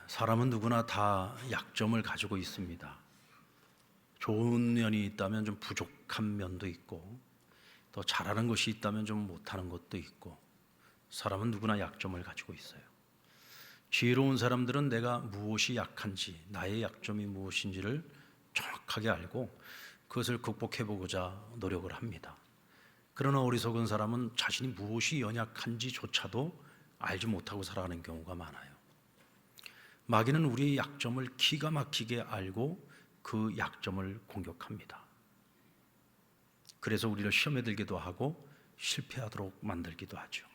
사람은 누구나 다 약점을 가지고 있습니다. 좋은 면이 있다면 좀 부족한 면도 있고, 또 잘하는 것이 있다면 좀 못하는 것도 있고, 사람은 누구나 약점을 가지고 있어요. 지혜로운 사람들은 내가 무엇이 약한지, 나의 약점이 무엇인지를 정확하게 알고 그것을 극복해보고자 노력을 합니다. 그러나 어리석은 사람은 자신이 무엇이 연약한지조차도 알지 못하고 살아가는 경우가 많아요. 마귀는 우리의 약점을 기가 막히게 알고 그 약점을 공격합니다. 그래서 우리를 시험에 들기도 하고 실패하도록 만들기도 하죠.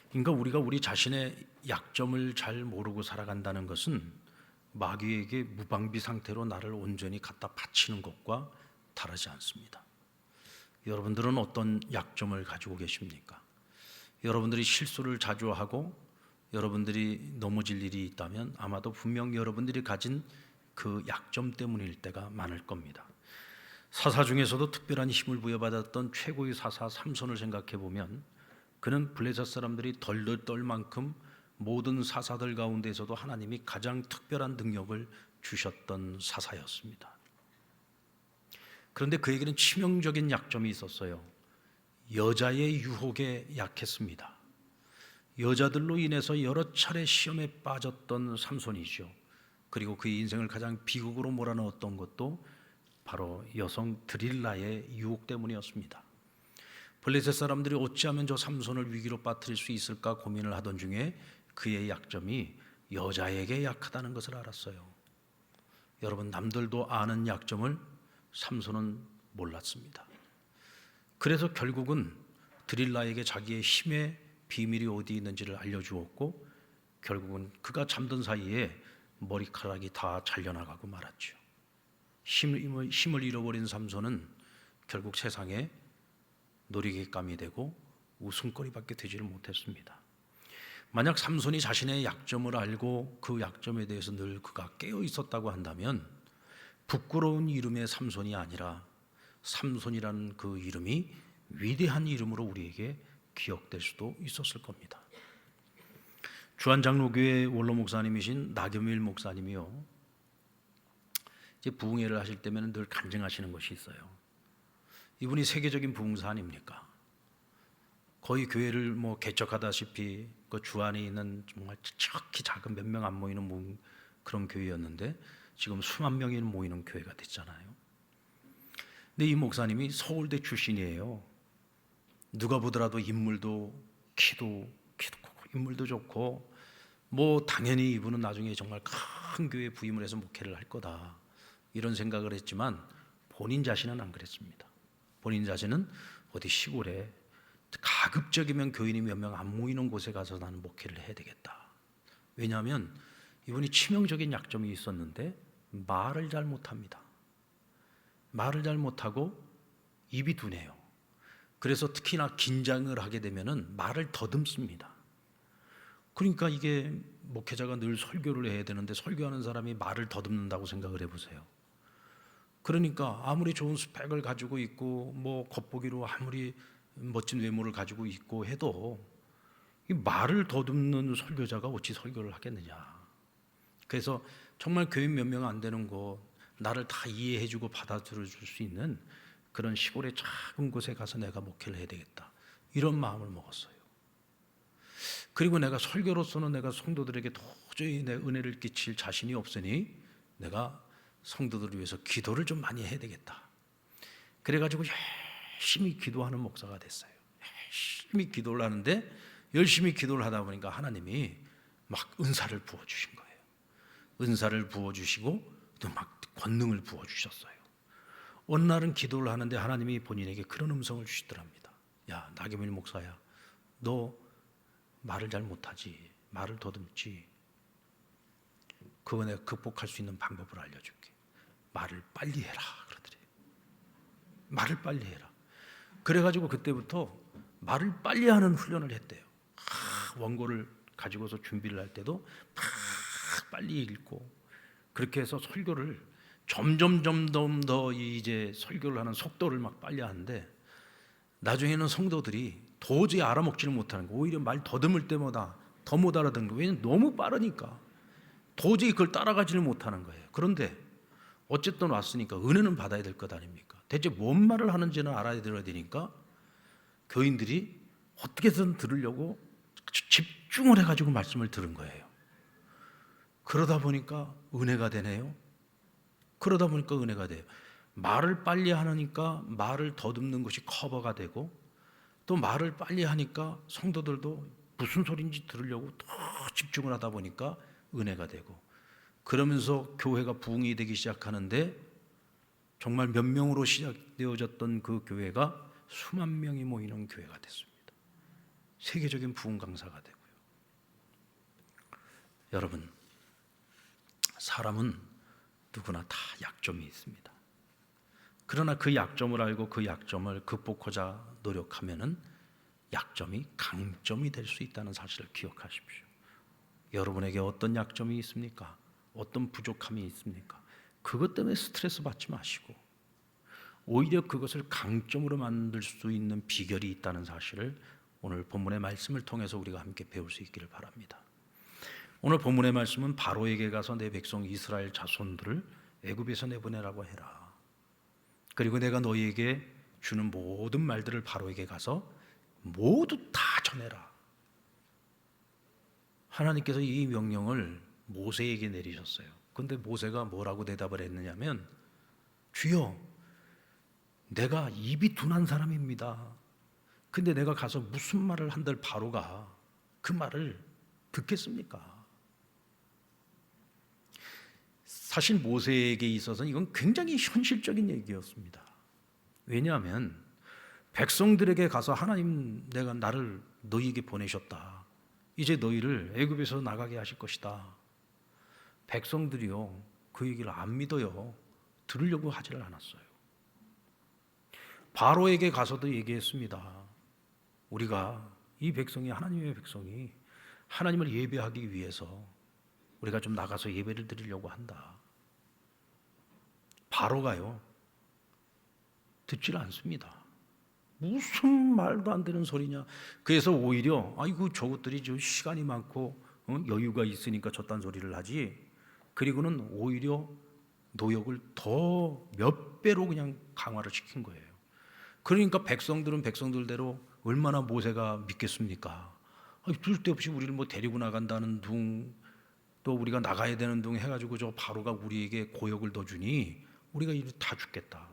그러니까 우리가 우리 자신의 약점을 잘 모르고 살아간다는 것은 마귀에게 무방비 상태로 나를 온전히 갖다 바치는 것과 다르지 않습니다. 여러분들은 어떤 약점을 가지고 계십니까? 여러분들이 실수를 자주 하고 여러분들이 넘어질 일이 있다면 아마도 분명 여러분들이 가진 그 약점 때문일 때가 많을 겁니다. 사사 중에서도 특별한 힘을 부여받았던 최고의 사사 삼손을 생각해 보면 그는 블레셋 사람들이 덜덜 떨 만큼 모든 사사들 가운데서도 하나님이 가장 특별한 능력을 주셨던 사사였습니다. 그런데 그에게는 치명적인 약점이 있었어요. 여자의 유혹에 약했습니다. 여자들로 인해서 여러 차례 시험에 빠졌던 삼손이죠. 그리고 그의 인생을 가장 비극으로 몰아넣었던 것도 바로 여성 드릴라의 유혹 때문이었습니다. 블레셋 사람들이 어찌하면 저 삼손을 위기로 빠뜨릴 수 있을까 고민을 하던 중에 그의 약점이 여자에게 약하다는 것을 알았어요. 여러분, 남들도 아는 약점을 삼손은 몰랐습니다. 그래서 결국은 드릴라에게 자기의 힘의 비밀이 어디 있는지를 알려주었고 결국은 그가 잠든 사이에 머리카락이 다 잘려나가고 말았죠. 힘을 잃어버린 삼손은 결국 세상에 놀이개감이 되고 웃음거리밖에 되지를 못했습니다. 만약 삼손이 자신의 약점을 알고 그 약점에 대해서 늘 그가 깨어 있었다고 한다면 부끄러운 이름의 삼손이 아니라 삼손이라는 그 이름이 위대한 이름으로 우리에게 기억될 수도 있었을 겁니다. 주한장로교회 원로 목사님이신 나겸일 목사님이요, 이제 부흥회를 하실 때면 늘 간증하시는 것이 있어요. 이분이 세계적인 부흥사 아닙니까? 거의 교회를 개척하다시피 그 주 안에 있는 정말 지극히 작은 몇 명 안 모이는 그런 교회였는데 지금 수만 명이 모이는 교회가 됐잖아요. 근데 이 목사님이 서울대 출신이에요. 누가 보더라도 인물도 키도 크고 인물도 좋고 당연히 이분은 나중에 정말 큰 교회에 부임을 해서 목회를 할 거다 이런 생각을 했지만 본인 자신은 안 그랬습니다. 본인 자신은 어디 시골에 가급적이면 교인이 몇 명 안 모이는 곳에 가서 나는 목회를 해야 되겠다. 왜냐하면 이분이 치명적인 약점이 있었는데 말을 잘 못합니다. 말을 잘 못하고 입이 둔해요. 그래서 특히나 긴장을 하게 되면은 말을 더듬습니다. 그러니까 이게 목회자가 늘 설교를 해야 되는데 설교하는 사람이 말을 더듬는다고 생각을 해보세요. 그러니까 아무리 좋은 스펙을 가지고 있고 겉보기로 아무리 멋진 외모를 가지고 있고 해도 이 말을 더듬는 설교자가 어찌 설교를 하겠느냐. 그래서 정말 교인 몇 명 안 되는 곳, 나를 다 이해해주고 받아들여줄 수 있는 그런 시골의 작은 곳에 가서 내가 목회를 해야 되겠다 이런 마음을 먹었어요. 그리고 내가 설교로서는 내가 성도들에게 도저히 내 은혜를 끼칠 자신이 없으니 내가 성도들을 위해서 기도를 좀 많이 해야 되겠다. 그래가지고 열심히 기도하는 목사가 됐어요. 열심히 기도를 하는데 열심히 기도를 하다 보니까 하나님이 막 은사를 부어주신 거예요. 은사를 부어주시고 또 막 권능을 부어주셨어요. 어느 날은 기도를 하는데 하나님이 본인에게 그런 음성을 주시더랍니다. 야, 나겸일 목사야, 너 말을 잘 못하지, 말을 더듬지. 그거 내가 극복할 수 있는 방법을 알려줄게. 말을 빨리 해라 그러더래요. 말을 빨리 해라. 그래가지고 그때부터 말을 빨리 하는 훈련을 했대요. 원고를 가지고서 준비를 할 때도 막 빨리 읽고 그렇게 해서 설교를 점점 더 이제 설교를 하는 속도를 막 빨리 하는데 나중에는 성도들이 도저히 알아먹지를 못하는 거, 오히려 말 더듬을 때마다 더 못 알아듣는 거. 왜냐면 너무 빠르니까. 도저히 그걸 따라가지를 못하는 거예요. 그런데 어쨌든 왔으니까 은혜는 받아야 될 것 아닙니까? 대체 뭔 말을 하는지는 알아야 들어야 되니까 교인들이 어떻게든 들으려고 집중을 해가지고 말씀을 들은 거예요. 그러다 보니까 은혜가 되네요. 그러다 보니까 은혜가 돼요. 말을 빨리 하니까 말을 더듬는 것이 커버가 되고, 또 말을 빨리 하니까 성도들도 무슨 소리인지 들으려고 더 집중을 하다 보니까 은혜가 되고, 그러면서 교회가 부흥이 되기 시작하는데 정말 몇 명으로 시작되어졌던 그 교회가 수만 명이 모이는 교회가 됐습니다. 세계적인 부흥 강사가 되고요. 여러분, 사람은 누구나 다 약점이 있습니다. 그러나 그 약점을 알고 그 약점을 극복하자 노력하면은 약점이 강점이 될 수 있다는 사실을 기억하십시오. 여러분에게 어떤 약점이 있습니까? 어떤 부족함이 있습니까? 그것 때문에 스트레스 받지 마시고 오히려 그것을 강점으로 만들 수 있는 비결이 있다는 사실을 오늘 본문의 말씀을 통해서 우리가 함께 배울 수 있기를 바랍니다. 오늘 본문의 말씀은 바로에게 가서 내 백성 이스라엘 자손들을 애굽에서 내보내라고 해라. 그리고 내가 너희에게 주는 모든 말들을 바로에게 가서 모두 다 전해라. 하나님께서 이 명령을 모세에게 내리셨어요. 그런데 모세가 뭐라고 대답을 했느냐면, 주여, 내가 입이 둔한 사람입니다. 근데 내가 가서 무슨 말을 한들 바로가 그 말을 듣겠습니까? 사실 모세에게 있어서는 이건 굉장히 현실적인 얘기였습니다. 왜냐하면 백성들에게 가서 하나님, 내가 나를 너희에게 보내셨다. 이제 너희를 애굽에서 나가게 하실 것이다. 백성들이요, 그 얘기를 안 믿어요. 들으려고 하지를 않았어요. 바로에게 가서도 얘기했습니다. 우리가 이 백성이 하나님의 백성이 하나님을 예배하기 위해서 우리가 좀 나가서 예배를 드리려고 한다. 바로가요, 듣질 않습니다. 무슨 말도 안 되는 소리냐. 그래서 오히려 아이고 저것들이 저 시간이 많고 여유가 있으니까 저딴 소리를 하지. 그리고는 오히려 노역을 더 몇 배로 그냥 강화를 시킨 거예요. 그러니까 백성들은 백성들대로 얼마나 모세가 믿겠습니까? 쓸데없이 우리를 뭐 데리고 나간다는 둥, 또 우리가 나가야 되는 둥 해가지고 저 바로가 우리에게 고역을 더 주니 우리가 이제 다 죽겠다.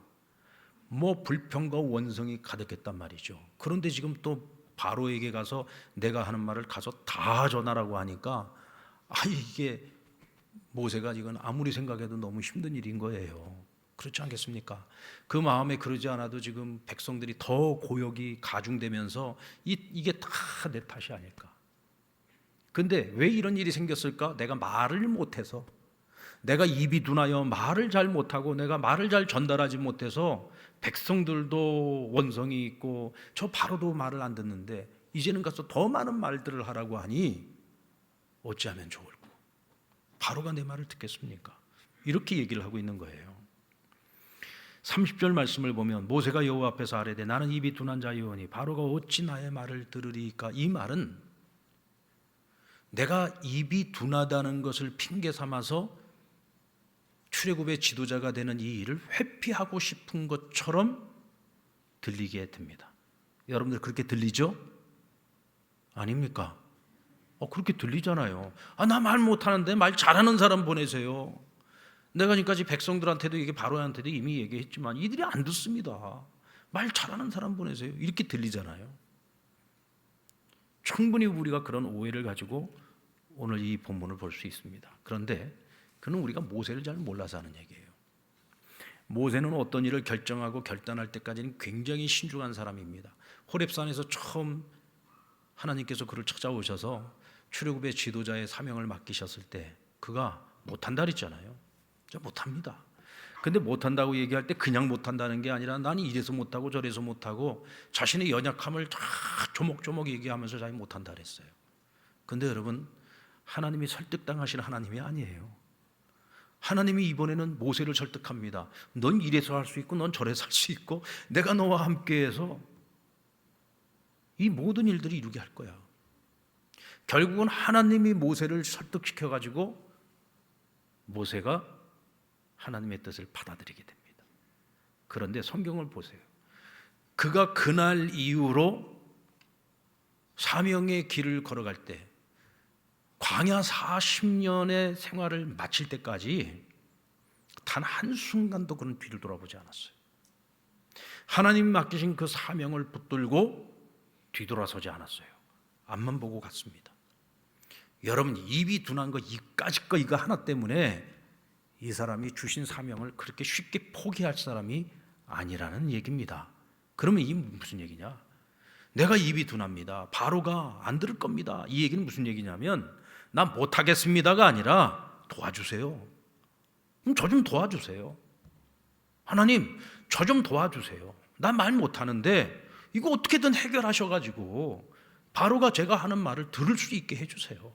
뭐 불평과 원성이 가득했단 말이죠. 그런데 지금 또 바로에게 가서 내가 하는 말을 가서 다 전하라고 하니까 이게 모세가 이건 아무리 생각해도 너무 힘든 일인 거예요. 그렇지 않겠습니까? 그 마음에 그러지 않아도 지금 백성들이 더 고역이 가중되면서 이게 다 내 탓이 아닐까. 근데 왜 이런 일이 생겼을까? 내가 말을 못해서, 내가 입이 둔하여 말을 잘 못하고 내가 말을 잘 전달하지 못해서 백성들도 원성이 있고 저 바로도 말을 안 듣는데 이제는 가서 더 많은 말들을 하라고 하니 어찌하면 좋을까? 바로가 내 말을 듣겠습니까? 이렇게 얘기를 하고 있는 거예요. 30절 말씀을 보면 모세가 여호와 앞에서 아뢰되 나는 입이 둔한 자이오니 바로가 어찌 나의 말을 들으리까? 이 말은 내가 입이 둔하다는 것을 핑계 삼아서 출애굽의 지도자가 되는 이 일을 회피하고 싶은 것처럼 들리게 됩니다. 여러분들 그렇게 들리죠? 아닙니까? 그렇게 들리잖아요. 나 말 못하는데 말 잘하는 사람 보내세요. 내가 지금까지 백성들한테도 이게 바로한테도 이미 얘기했지만 이들이 안 듣습니다. 말 잘하는 사람 보내세요. 이렇게 들리잖아요. 충분히 우리가 그런 오해를 가지고 오늘 이 본문을 볼 수 있습니다. 그런데 그는 우리가 모세를 잘 몰라서 하는 얘기예요. 모세는 어떤 일을 결정하고 결단할 때까지는 굉장히 신중한 사람입니다. 호렙산에서 처음 하나님께서 그를 찾아오셔서 출애굽의 지도자의 사명을 맡기셨을 때 그가 못한다 그랬잖아요. 저 못합니다. 근데 못한다고 얘기할 때 그냥 못한다는 게 아니라 나는 이래서 못하고 저래서 못하고 자신의 연약함을 다 조목조목 얘기하면서 자기 못한다 그랬어요. 근데 여러분, 하나님이 설득당하시는 하나님이 아니에요. 하나님이 이번에는 모세를 설득합니다. 넌 이래서 할 수 있고 넌 저래서 할 수 있고 내가 너와 함께해서 이 모든 일들을 이루게 할 거야. 결국은 하나님이 모세를 설득시켜가지고 모세가 하나님의 뜻을 받아들이게 됩니다. 그런데 성경을 보세요. 그가 그날 이후로 사명의 길을 걸어갈 때 광야 40년의 생활을 마칠 때까지 단 한순간도 그는 뒤를 돌아보지 않았어요. 하나님이 맡기신 그 사명을 붙들고 뒤돌아서지 않았어요. 앞만 보고 갔습니다. 여러분, 입이 둔한 거 이까짓 거 이거 하나 때문에 이 사람이 주신 사명을 그렇게 쉽게 포기할 사람이 아니라는 얘기입니다. 그러면 이게 무슨 얘기냐? 내가 입이 둔합니다. 바로가 안 들을 겁니다. 이 얘기는 무슨 얘기냐면 나 못하겠습니다가 아니라 도와주세요. 저 좀 도와주세요. 하나님, 저 좀 도와주세요. 나 말 못하는데 이거 어떻게든 해결하셔가지고 바로가 제가 하는 말을 들을 수 있게 해주세요.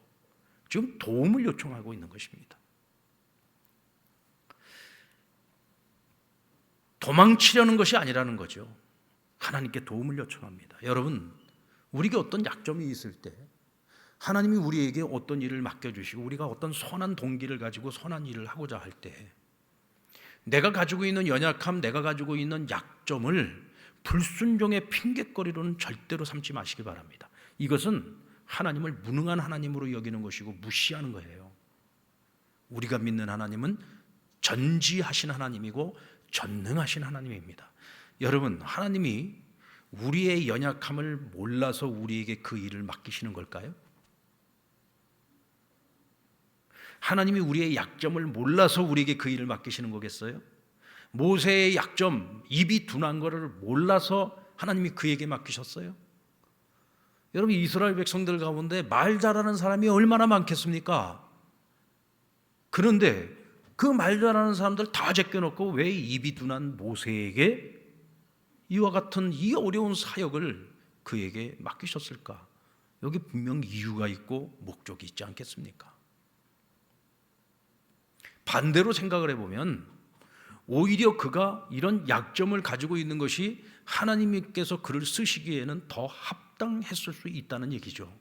지금 도움을 요청하고 있는 것입니다. 도망치려는 것이 아니라는 거죠. 하나님께 도움을 요청합니다. 여러분, 우리에게 어떤 약점이 있을 때 하나님이 우리에게 어떤 일을 맡겨주시고 우리가 어떤 선한 동기를 가지고 선한 일을 하고자 할 때 내가 가지고 있는 연약함, 내가 가지고 있는 약점을 불순종의 핑곗거리로는 절대로 삼지 마시기 바랍니다. 이것은 하나님을 무능한 하나님으로 여기는 것이고 무시하는 거예요. 우리가 믿는 하나님은 전지하신 하나님이고 전능하신 하나님입니다. 여러분, 하나님이 우리의 연약함을 몰라서 우리에게 그 일을 맡기시는 걸까요? 하나님이 우리의 약점을 몰라서 우리에게 그 일을 맡기시는 거겠어요? 모세의 약점, 입이 둔한 것을 몰라서 하나님이 그에게 맡기셨어요? 여러분, 이스라엘 백성들 가운데 말 잘하는 사람이 얼마나 많겠습니까? 그런데 그 말 잘하는 사람들 다 제껴놓고 왜 입이 둔한 모세에게 이와 같은 이 어려운 사역을 그에게 맡기셨을까? 여기 분명 이유가 있고 목적이 있지 않겠습니까? 반대로 생각을 해보면 오히려 그가 이런 약점을 가지고 있는 것이 하나님께서 그를 쓰시기에는 더 합당했을 수 있다는 얘기죠.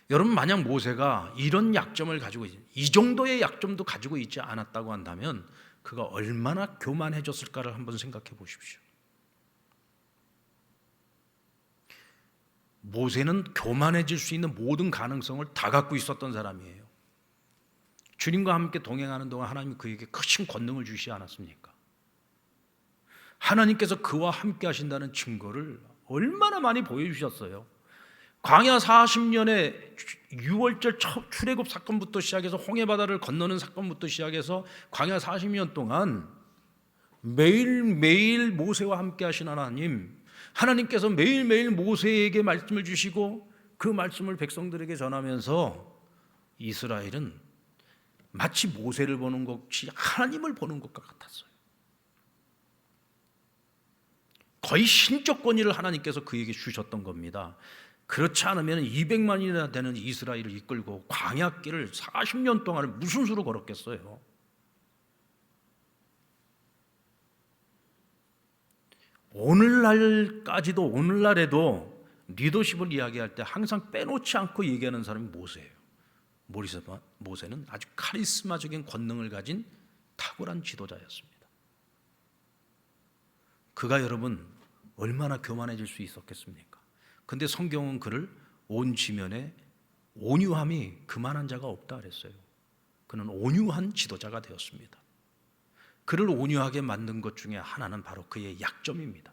여러분, 만약 모세가 이런 약점을 가지고 이 정도의 약점도 가지고 있지 않았다고 한다면 그가 얼마나 교만해졌을까를 한번 생각해 보십시오. 모세는 교만해질 수 있는 모든 가능성을 다 갖고 있었던 사람이에요. 주님과 함께 동행하는 동안 하나님이 그에게 크신 권능을 주시지 않았습니까? 하나님께서 그와 함께 하신다는 증거를 얼마나 많이 보여주셨어요. 광야 40년의 6월절 출애굽 사건부터 시작해서 홍해바다를 건너는 사건부터 시작해서 광야 40년 동안 매일매일 모세와 함께 하신 하나님, 하나님께서 매일매일 모세에게 말씀을 주시고 그 말씀을 백성들에게 전하면서 이스라엘은 마치 모세를 보는 것이 하나님을 보는 것과 같았어요. 거의 신적 권위를 하나님께서 그에게 주셨던 겁니다. 그렇지 않으면 200만이나 되는 이스라엘을 이끌고 광야길을 40년 동안 무슨 수로 걸었겠어요? 오늘날까지도, 오늘날에도 리더십을 이야기할 때 항상 빼놓지 않고 얘기하는 사람이 모세예요. 모세는 아주 카리스마적인 권능을 가진 탁월한 지도자였습니다. 그가 여러분 얼마나 교만해질 수 있었겠습니까? 근데 성경은 그를 온 지면에 온유함이 그만한 자가 없다 그랬어요. 그는 온유한 지도자가 되었습니다. 그를 온유하게 만든 것 중에 하나는 바로 그의 약점입니다.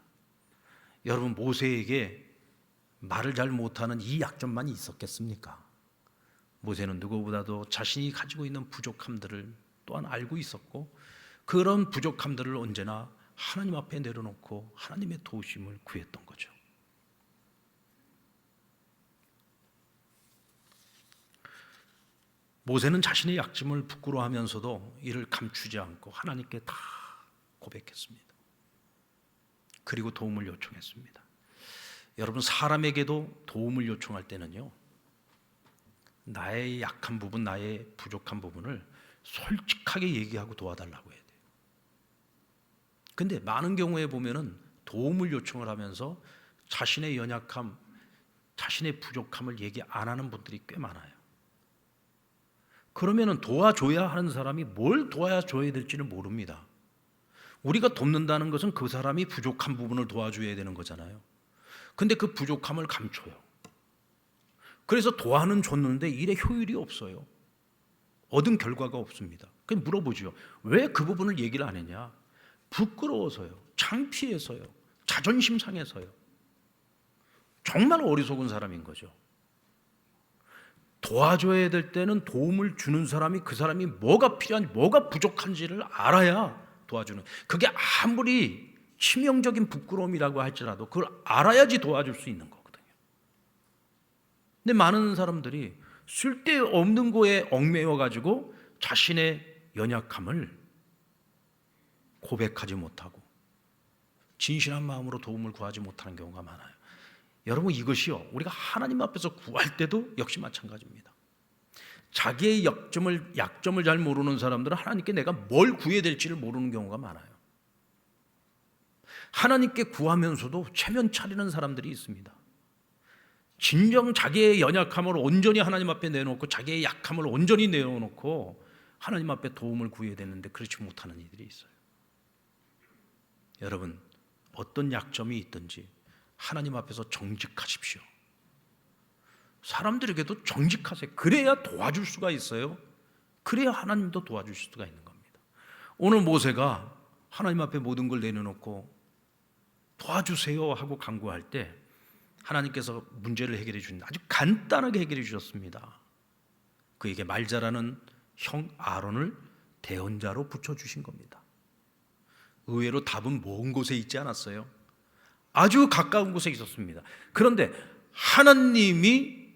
여러분, 모세에게 말을 잘 못하는 이 약점만 있었겠습니까? 모세는 누구보다도 자신이 가지고 있는 부족함들을 또한 알고 있었고 그런 부족함들을 언제나 하나님 앞에 내려놓고 하나님의 도우심을 구했던 거죠. 모세는 자신의 약점을 부끄러워하면서도 이를 감추지 않고 하나님께 다 고백했습니다. 그리고 도움을 요청했습니다. 여러분, 사람에게도 도움을 요청할 때는요, 나의 약한 부분, 나의 부족한 부분을 솔직하게 얘기하고 도와달라고 해야 돼요. 근데 많은 경우에 보면은 도움을 요청을 하면서 자신의 연약함, 자신의 부족함을 얘기 안 하는 분들이 꽤 많아요. 그러면은 도와줘야 하는 사람이 뭘 도와줘야 될지는 모릅니다. 우리가 돕는다는 것은 그 사람이 부족한 부분을 도와줘야 되는 거잖아요. 근데 그 부족함을 감춰요. 그래서 도와는 줬는데 일에 효율이 없어요. 얻은 결과가 없습니다. 그럼 물어보죠. 왜 그 부분을 얘기를 안 했냐? 부끄러워서요. 창피해서요. 자존심 상해서요. 정말 어리석은 사람인 거죠. 도와줘야 될 때는 도움을 주는 사람이 그 사람이 뭐가 필요한지 뭐가 부족한지를 알아야 도와주는, 그게 아무리 치명적인 부끄러움이라고 할지라도 그걸 알아야지 도와줄 수 있는 거거든요. 근데 많은 사람들이 쓸데없는 거에 얽매여 가지고 자신의 연약함을 고백하지 못하고 진실한 마음으로 도움을 구하지 못하는 경우가 많아요. 여러분, 이것이요, 우리가 하나님 앞에서 구할 때도 역시 마찬가지입니다. 자기의 약점을 잘 모르는 사람들은 하나님께 내가 뭘 구해야 될지를 모르는 경우가 많아요. 하나님께 구하면서도 체면 차리는 사람들이 있습니다. 진정 자기의 연약함을 온전히 하나님 앞에 내놓고 자기의 약함을 온전히 내어놓고 하나님 앞에 도움을 구해야 되는데 그렇지 못하는 이들이 있어요. 여러분, 어떤 약점이 있든지 하나님 앞에서 정직하십시오. 사람들에게도 정직하세요. 그래야 도와줄 수가 있어요. 그래야 하나님도 도와주실 수가 있는 겁니다. 오늘 모세가 하나님 앞에 모든 걸 내려놓고 도와주세요 하고 간구할 때 하나님께서 문제를 해결해 주신, 아주 간단하게 해결해 주셨습니다. 그에게 말 잘하는 형 아론을 대언자로 붙여주신 겁니다. 의외로 답은 먼 곳에 있지 않았어요. 아주 가까운 곳에 있었습니다. 그런데 하나님이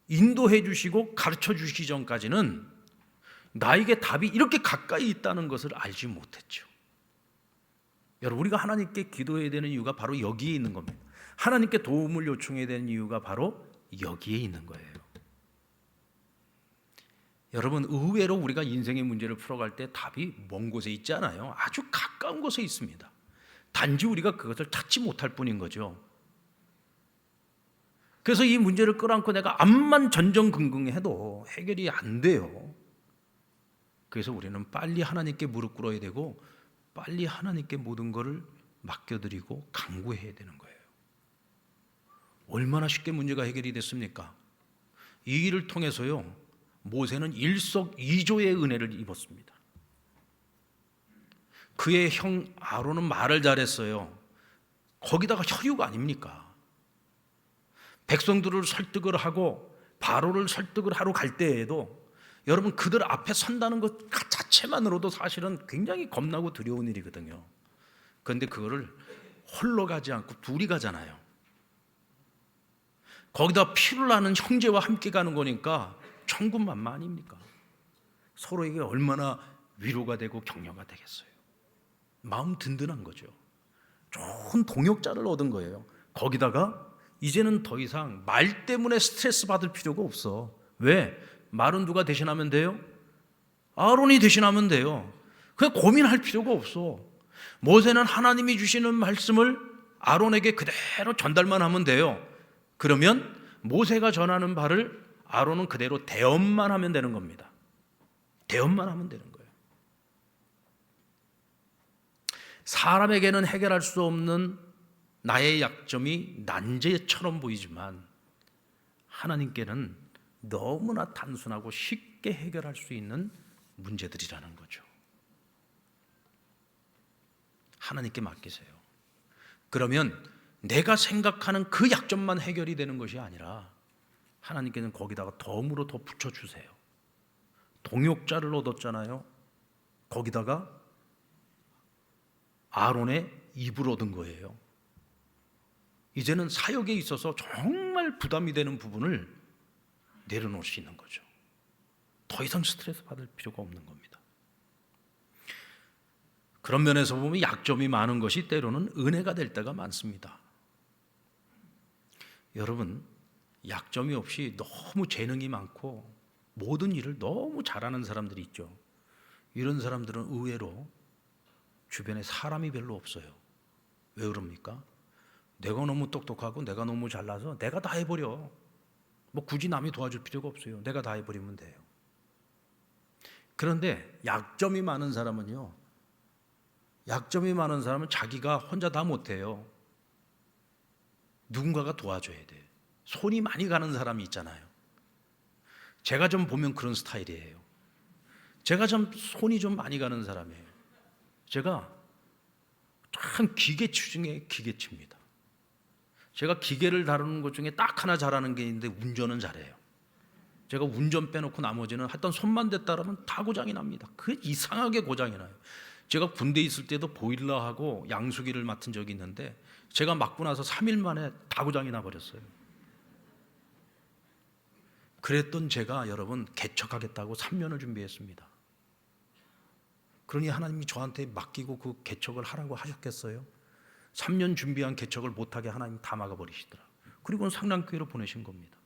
인도해 주시고 가르쳐 주시기 전까지는 나에게 답이 이렇게 가까이 있다는 것을 알지 못했죠. 여러분, 우리가 하나님께 기도해야 되는 이유가 바로 여기에 있는 겁니다. 하나님께 도움을 요청해야 되는 이유가 바로 여기에 있는 거예요. 여러분, 의외로 우리가 인생의 문제를 풀어갈 때 답이 먼 곳에 있지 않아요. 아주 가까운 곳에 있습니다. 단지 우리가 그것을 찾지 못할 뿐인 거죠. 그래서 이 문제를 끌어안고 내가 암만 전전긍긍해도 해결이 안 돼요. 그래서 우리는 빨리 하나님께 무릎 꿇어야 되고 빨리 하나님께 모든 것을 맡겨드리고 간구해야 되는 거예요. 얼마나 쉽게 문제가 해결이 됐습니까? 이 일을 통해서요, 모세는 일석이조의 은혜를 입었습니다. 그의 형 아론은 말을 잘했어요. 거기다가 혈육 아닙니까? 백성들을 설득을 하고 바로를 설득을 하러 갈 때에도 여러분, 그들 앞에 선다는 것 자체만으로도 사실은 굉장히 겁나고 두려운 일이거든요. 그런데 그거를 홀로 가지 않고 둘이 가잖아요. 거기다 피를 나는 형제와 함께 가는 거니까 천군만마 아닙니까? 서로에게 얼마나 위로가 되고 격려가 되겠어요. 마음 든든한 거죠. 좋은 동역자를 얻은 거예요. 거기다가 이제는 더 이상 말 때문에 스트레스 받을 필요가 없어. 왜? 말은 누가 대신하면 돼요? 아론이 대신하면 돼요. 그냥 고민할 필요가 없어. 모세는 하나님이 주시는 말씀을 아론에게 그대로 전달만 하면 돼요. 그러면 모세가 전하는 바를 아론은 그대로 대언만 하면 되는 겁니다. 대언만 하면 되는 거예요. 사람에게는 해결할 수 없는 나의 약점이 난제처럼 보이지만 하나님께는 너무나 단순하고 쉽게 해결할 수 있는 문제들이라는 거죠. 하나님께 맡기세요. 그러면 내가 생각하는 그 약점만 해결이 되는 것이 아니라 하나님께는 거기다가 덤으로 더 붙여주세요. 동역자를 얻었잖아요. 거기다가 아론의 입을 얻은 거예요. 이제는 사역에 있어서 정말 부담이 되는 부분을 내려놓을 수 있는 거죠. 더 이상 스트레스 받을 필요가 없는 겁니다. 그런 면에서 보면 약점이 많은 것이 때로는 은혜가 될 때가 많습니다. 여러분, 약점이 없이 너무 재능이 많고 모든 일을 너무 잘하는 사람들이 있죠. 이런 사람들은 의외로 주변에 사람이 별로 없어요. 왜 그럽니까? 내가 너무 똑똑하고 내가 너무 잘나서 내가 다 해버려. 뭐 굳이 남이 도와줄 필요가 없어요. 내가 다 해버리면 돼요. 그런데 약점이 많은 사람은 자기가 혼자 다 못해요. 누군가가 도와줘야 돼. 손이 많이 가는 사람이 있잖아요. 제가 좀 보면 그런 스타일이에요. 제가 좀 손이 좀 많이 가는 사람이에요. 제가 참 기계치 중에 기계치입니다. 제가 기계를 다루는 것 중에 딱 하나 잘하는 게 있는데 운전은 잘해요. 제가 운전 빼놓고 나머지는 하여튼 손만 댔다 그러면 다 고장이 납니다. 그 이상하게 고장이 나요. 제가 군대 있을 때도 보일러하고 양수기를 맡은 적이 있는데 제가 맡고 나서 3일 만에 다 고장이 나버렸어요. 그랬던 제가 여러분 개척하겠다고 3년을 준비했습니다. 그러니 하나님이 저한테 맡기고 그 개척을 하라고 하셨겠어요? 3년 준비한 개척을 못하게 하나님 다 막아버리시더라. 그리고는 상랑교회로 보내신 겁니다.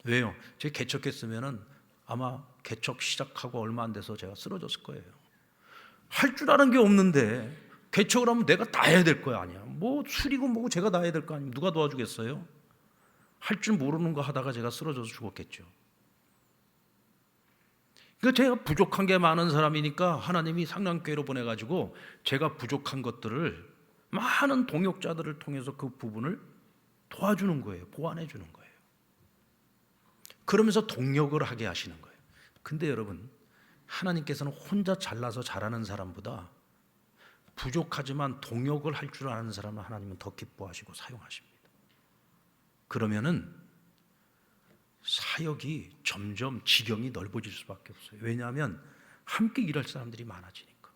왜요? 제가 개척했으면은 아마 개척 시작하고 얼마 안 돼서 제가 쓰러졌을 거예요. 할 줄 아는 게 없는데 개척을 하면 내가 다 해야 될 거야. 아니야. 뭐 술이고 뭐고 제가 다 해야 될 거 아니에요. 누가 도와주겠어요? 할 줄 모르는 거 하다가 제가 쓰러져서 죽었겠죠. 그러니까 제가 부족한 게 많은 사람이니까 하나님이 상랑교회로 보내가지고 제가 부족한 것들을 많은 동역자들을 통해서 그 부분을 도와주는 거예요. 보완해 주는 거예요. 그러면서 동역을 하게 하시는 거예요. 근데 여러분, 하나님께서는 혼자 잘나서 잘하는 사람보다 부족하지만 동역을 할 줄 아는 사람을 하나님은 더 기뻐하시고 사용하십니다. 그러면은 사역이 점점 지경이 넓어질 수밖에 없어요. 왜냐하면 함께 일할 사람들이 많아지니까.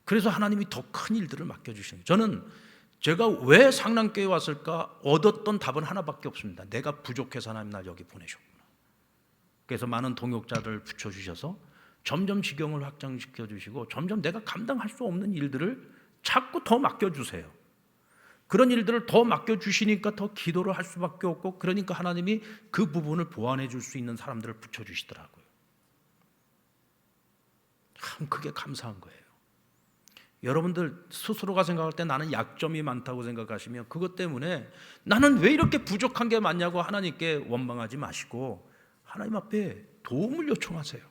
그래서 하나님이 더 큰 일들을 맡겨주시는 거예요. 저는 제가 왜 상랑교회에 왔을까 얻었던 답은 하나밖에 없습니다. 내가 부족해서 하나님 날 여기 보내셨구나. 그래서 많은 동역자를 붙여주셔서 점점 지경을 확장시켜 주시고 점점 내가 감당할 수 없는 일들을 자꾸 더 맡겨주세요. 그런 일들을 더 맡겨주시니까 더 기도를 할 수밖에 없고, 그러니까 하나님이 그 부분을 보완해 줄 수 있는 사람들을 붙여주시더라고요. 참 그게 감사한 거예요. 여러분들 스스로가 생각할 때 나는 약점이 많다고 생각하시면 그것 때문에 나는 왜 이렇게 부족한 게 많냐고 하나님께 원망하지 마시고 하나님 앞에 도움을 요청하세요.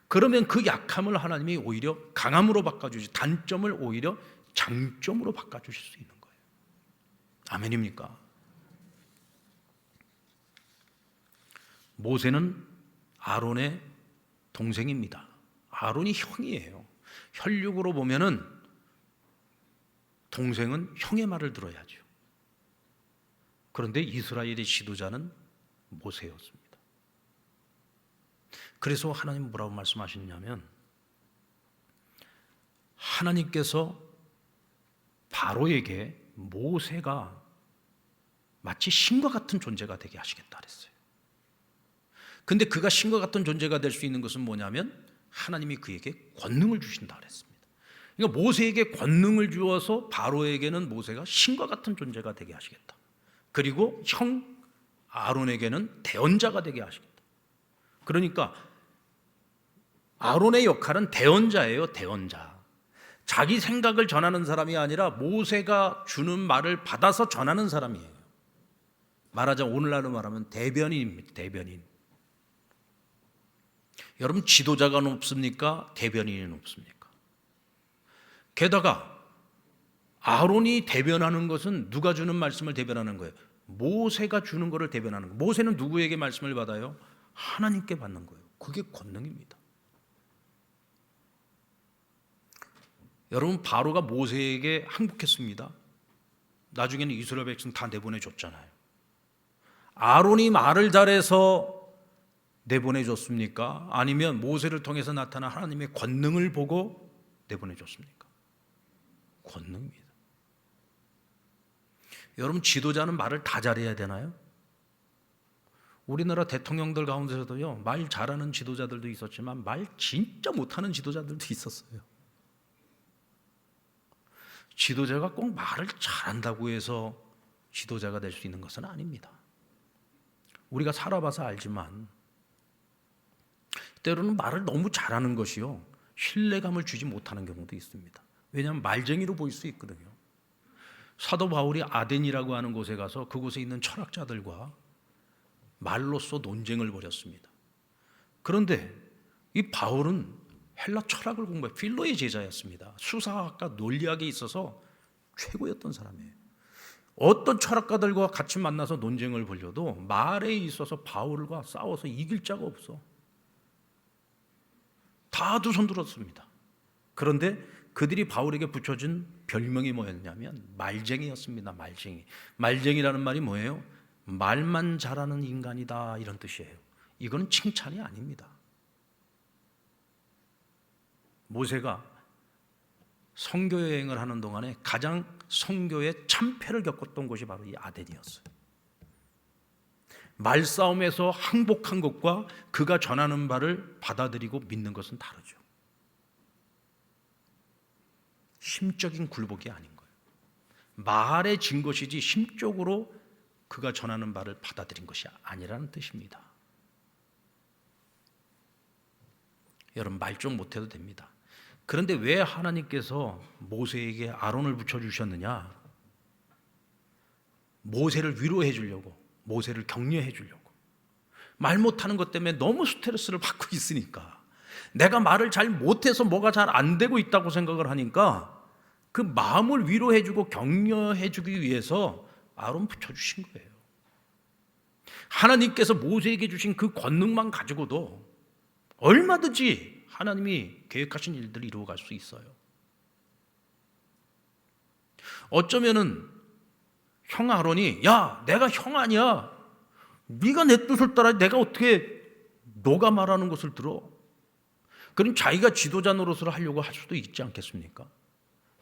그러면 그 약함을 하나님이 오히려 강함으로 바꿔주시, 단점을 오히려 장점으로 바꿔주실 수 있는 거예요. 아멘입니까? 모세는 아론의 동생입니다. 아론이 형이에요. 혈육으로 보면은 동생은 형의 말을 들어야죠. 그런데 이스라엘의 지도자는 모세였습니다. 그래서 하나님 뭐라고 말씀하시냐면 하나님께서 바로에게 모세가 마치 신과 같은 존재가 되게 하시겠다 그랬어요. 근데 그가 신과 같은 존재가 될 수 있는 것은 뭐냐면 하나님이 그에게 권능을 주신다 그랬습니다. 그러니까 모세에게 권능을 주어서 바로에게는 모세가 신과 같은 존재가 되게 하시겠다. 그리고 형 아론에게는 대언자가 되게 하시겠다. 그러니까 아론의 역할은 대언자예요. 대언자. 자기 생각을 전하는 사람이 아니라 모세가 주는 말을 받아서 전하는 사람이에요. 말하자면 오늘날로 말하면 대변인입니다. 대변인. 여러분 지도자가 높습니까? 대변인이 높습니까? 게다가 아론이 대변하는 것은 누가 주는 말씀을 대변하는 거예요? 모세가 주는 것을 대변하는 거예요. 모세는 누구에게 말씀을 받아요? 하나님께 받는 거예요. 그게 권능입니다. 여러분 바로가 모세에게 항복했습니다. 나중에는 이스라엘 백성 다 내보내줬잖아요. 아론이 말을 잘해서 내보내줬습니까? 아니면 모세를 통해서 나타난 하나님의 권능을 보고 내보내줬습니까? 권능입니다. 여러분 지도자는 말을 다 잘해야 되나요? 우리나라 대통령들 가운데서도요 말 잘하는 지도자들도 있었지만 말 진짜 못하는 지도자들도 있었어요. 지도자가 꼭 말을 잘한다고 해서 지도자가 될 수 있는 것은 아닙니다. 우리가 살아봐서 알지만 때로는 말을 너무 잘하는 것이요 신뢰감을 주지 못하는 경우도 있습니다. 왜냐하면 말쟁이로 보일 수 있거든요. 사도 바울이 아덴이라고 하는 곳에 가서 그곳에 있는 철학자들과 말로써 논쟁을 벌였습니다. 그런데 이 바울은 헬라 철학을 공부해 필로의 제자였습니다. 수사학과 논리학에 있어서 최고였던 사람이에요. 어떤 철학가들과 같이 만나서 논쟁을 벌여도 말에 있어서 바울과 싸워서 이길 자가 없어. 다 두 손 들었습니다. 그런데 그들이 바울에게 붙여준 별명이 뭐였냐면 말쟁이였습니다. 말쟁이. 말쟁이라는 말이 뭐예요? 말만 잘하는 인간이다, 이런 뜻이에요. 이거는 칭찬이 아닙니다. 모세가 선교 여행을 하는 동안에 가장 선교의 참패를 겪었던 곳이 바로 이 아덴이었어요. 말싸움에서 항복한 것과 그가 전하는 바를 받아들이고 믿는 것은 다르죠. 심적인 굴복이 아닌 거예요. 말에 진 것이지 심적으로 그가 전하는 바를 받아들인 것이 아니라는 뜻입니다. 여러분, 말 좀 못해도 됩니다. 그런데 왜 하나님께서 모세에게 아론을 붙여주셨느냐? 모세를 위로해 주려고, 모세를 격려해 주려고. 말 못하는 것 때문에 너무 스트레스를 받고 있으니까, 내가 말을 잘 못해서 뭐가 잘 안 되고 있다고 생각을 하니까 그 마음을 위로해 주고 격려해 주기 위해서 아론 붙여주신 거예요. 하나님께서 모세에게 주신 그 권능만 가지고도 얼마든지 하나님이 계획하신 일들을 이루어갈 수 있어요. 어쩌면은 형 아론이, 야, 내가 형 아니야, 네가 내 뜻을 따라, 내가 어떻게 너가 말하는 것을 들어? 그럼 자기가 지도자 노릇을 하려고 할 수도 있지 않겠습니까?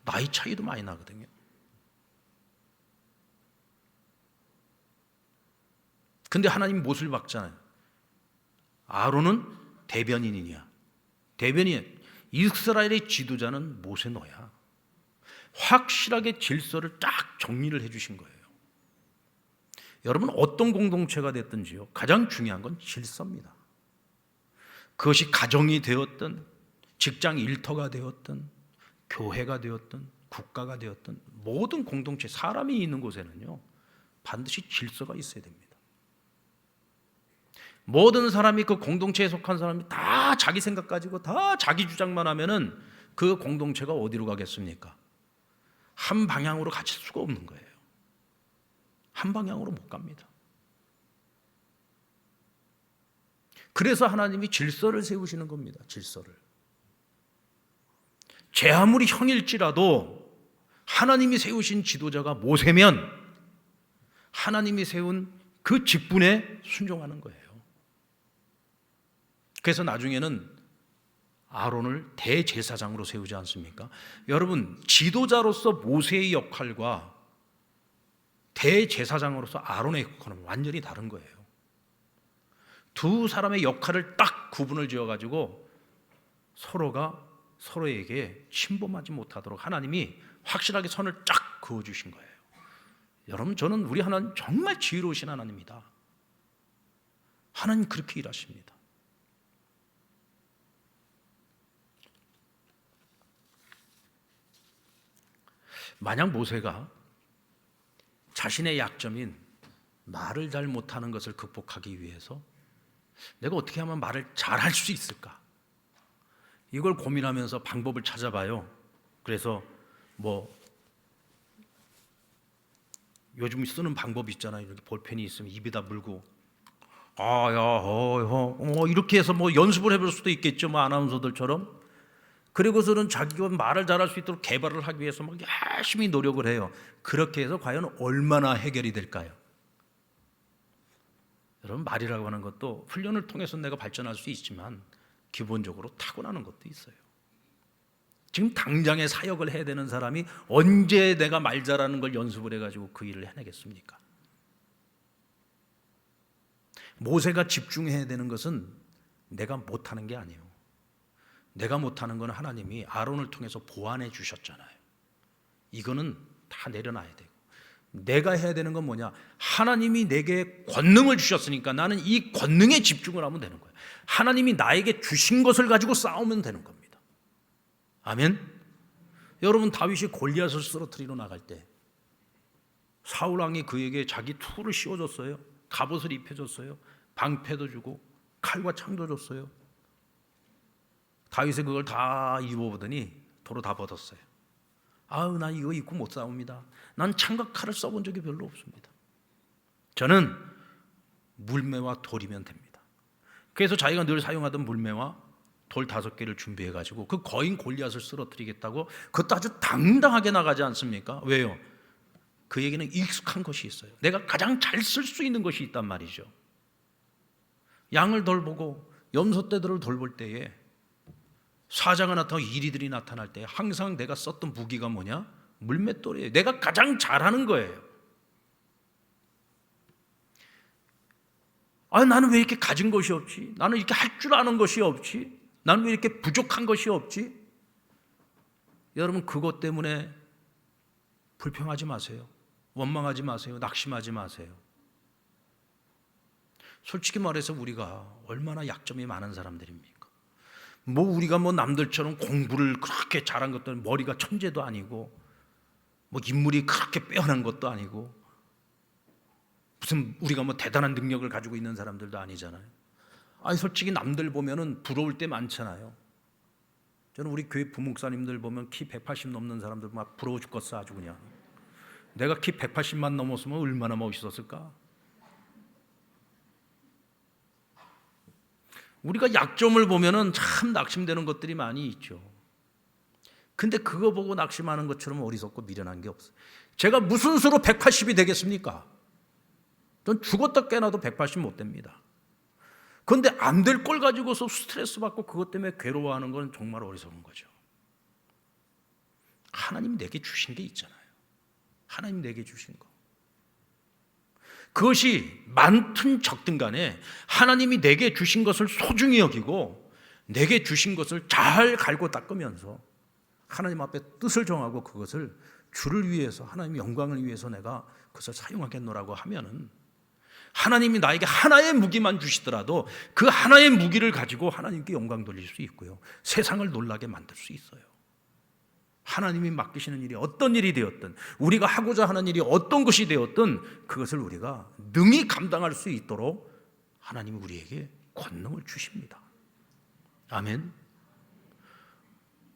나이 차이도 많이 나거든요. 근데 하나님 못을 박잖아요. 아론은 대변인이냐? 대변인, 이스라엘의 지도자는 모세 너야. 확실하게 질서를 딱 정리를 해주신 거예요. 여러분, 어떤 공동체가 됐든지요, 가장 중요한 건 질서입니다. 그것이 가정이 되었든 직장 일터가 되었든 교회가 되었든 국가가 되었든 모든 공동체, 사람이 있는 곳에는요 반드시 질서가 있어야 됩니다. 모든 사람이, 그 공동체에 속한 사람이 다 자기 생각 가지고 다 자기 주장만 하면은 그 공동체가 어디로 가겠습니까? 한 방향으로 갈 수가 없는 거예요. 한 방향으로 못 갑니다. 그래서 하나님이 질서를 세우시는 겁니다. 질서를. 제 아무리 형일지라도 하나님이 세우신 지도자가 모세면 하나님이 세운 그 직분에 순종하는 거예요. 그래서 나중에는 아론을 대제사장으로 세우지 않습니까? 여러분, 지도자로서 모세의 역할과 대제사장으로서 아론의 역할은 완전히 다른 거예요. 두 사람의 역할을 딱 구분을 지어가지고 서로가 서로에게 침범하지 못하도록 하나님이 확실하게 선을 쫙 그어주신 거예요. 여러분, 저는 우리 하나님 정말 지혜로우신 하나님입니다. 하나님 그렇게 일하십니다. 만약 모세가 자신의 약점인 말을 잘 못하는 것을 극복하기 위해서 내가 어떻게 하면 말을 잘할 수 있을까? 이걸 고민하면서 방법을 찾아봐요. 그래서 요즘 쓰는 방법이 있잖아요. 이렇게 볼펜이 있으면 입에다 물고 이렇게 해서 연습을 해볼 수도 있겠죠. 아나운서들처럼. 그리고서는 자기가 말을 잘할 수 있도록 개발을 하기 위해서 열심히 노력을 해요. 그렇게 해서 과연 얼마나 해결이 될까요? 여러분, 말이라고 하는 것도 훈련을 통해서 내가 발전할 수 있지만 기본적으로 타고나는 것도 있어요. 지금 당장에 사역을 해야 되는 사람이 언제 내가 말 잘하는 걸 연습을 해가지고 그 일을 해내겠습니까? 모세가 집중해야 되는 것은 내가 못하는 게 아니에요. 내가 못하는 건 하나님이 아론을 통해서 보완해 주셨잖아요. 이거는 다 내려놔야 되고, 내가 해야 되는 건 뭐냐? 하나님이 내게 권능을 주셨으니까 나는 이 권능에 집중을 하면 되는 거예요. 하나님이 나에게 주신 것을 가지고 싸우면 되는 겁니다. 아멘. 여러분, 다윗이 골리앗을 쓰러뜨리러 나갈 때 사울 왕이 그에게 자기 투를 씌워줬어요. 갑옷을 입혀줬어요. 방패도 주고 칼과 창도 줬어요. 다윗이 그걸 다 입어보더니 도로 다 벗었어요. 아우, 나 이거 입고 못 싸웁니다. 난 창과 칼을 써본 적이 별로 없습니다. 저는 물매와 돌이면 됩니다. 그래서 자기가 늘 사용하던 물매와 돌 5개를 준비해가지고 그 거인 골리앗을 쓰러뜨리겠다고 그것도 아주 당당하게 나가지 않습니까? 왜요? 그에게는 익숙한 것이 있어요. 내가 가장 잘 쓸 수 있는 것이 있단 말이죠. 양을 돌보고 염소떼들을 돌볼 때에 사자가 나타나고 이리들이 나타날 때 항상 내가 썼던 무기가 뭐냐? 물맷돌이에요. 내가 가장 잘하는 거예요. 나는 왜 이렇게 가진 것이 없지? 나는 이렇게 할 줄 아는 것이 없지? 나는 왜 이렇게 부족한 것이 없지? 여러분, 그것 때문에 불평하지 마세요. 원망하지 마세요. 낙심하지 마세요. 솔직히 말해서 우리가 얼마나 약점이 많은 사람들입니까? 우리가 남들처럼 공부를 그렇게 잘한 것도 아니고, 머리가 천재도 아니고, 인물이 그렇게 빼어난 것도 아니고, 무슨 우리가 대단한 능력을 가지고 있는 사람들도 아니잖아요. 솔직히 남들 보면은 부러울 때 많잖아요. 저는 우리 교회 부목사님들 보면 키 180 넘는 사람들 막 부러워 죽겠어. 아주 그냥 내가 키 180만 넘었으면 얼마나 멋있었을까. 우리가 약점을 보면은 참 낙심되는 것들이 많이 있죠. 근데 그거 보고 낙심하는 것처럼 어리석고 미련한 게 없어요. 제가 무슨 수로 180이 되겠습니까? 전 죽었다 깨나도 180 못 됩니다. 그런데 안 될 걸 가지고서 스트레스 받고 그것 때문에 괴로워하는 건 정말 어리석은 거죠. 하나님이 내게 주신 게 있잖아요. 하나님 내게 주신 거. 그것이 많든 적든 간에 하나님이 내게 주신 것을 소중히 여기고 내게 주신 것을 잘 갈고 닦으면서 하나님 앞에 뜻을 정하고 그것을 주를 위해서, 하나님의 영광을 위해서 내가 그것을 사용하겠노라고 하면은 하나님이 나에게 하나의 무기만 주시더라도 그 하나의 무기를 가지고 하나님께 영광 돌릴 수 있고요, 세상을 놀라게 만들 수 있어요. 하나님이 맡기시는 일이 어떤 일이 되었든, 우리가 하고자 하는 일이 어떤 것이 되었든 그것을 우리가 능히 감당할 수 있도록 하나님이 우리에게 권능을 주십니다. 아멘.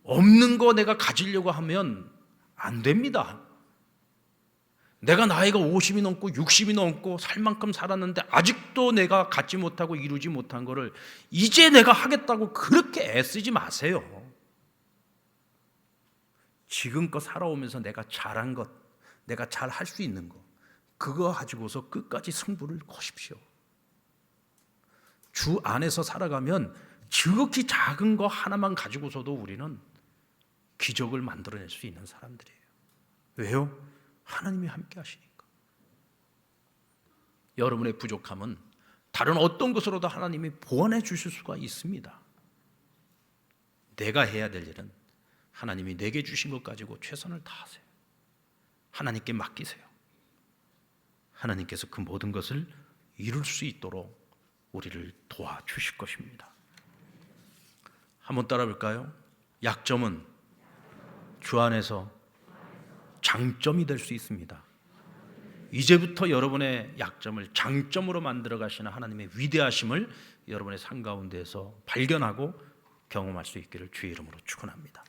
없는 거 내가 가지려고 하면 안 됩니다. 내가 나이가 50이 넘고 60이 넘고 살 만큼 살았는데 아직도 내가 갖지 못하고 이루지 못한 거를 이제 내가 하겠다고 그렇게 애쓰지 마세요. 지금껏 살아오면서 내가 잘한 것, 내가 잘 할 수 있는 것, 그거 가지고서 끝까지 승부를 거십시오. 주 안에서 살아가면 지극히 작은 거 하나만 가지고서도 우리는 기적을 만들어낼 수 있는 사람들이에요. 왜요? 하나님이 함께 하시니까. 여러분의 부족함은 다른 어떤 것으로도 하나님이 보완해 주실 수가 있습니다. 내가 해야 될 일은 하나님이 내게 주신 것 가지고 최선을 다하세요. 하나님께 맡기세요. 하나님께서 그 모든 것을 이룰 수 있도록 우리를 도와주실 것입니다. 한번 따라 볼까요? 약점은 주 안에서 장점이 될 수 있습니다. 이제부터 여러분의 약점을 장점으로 만들어 가시는 하나님의 위대하심을 여러분의 삶 가운데에서 발견하고 경험할 수 있기를 주의 이름으로 축원합니다.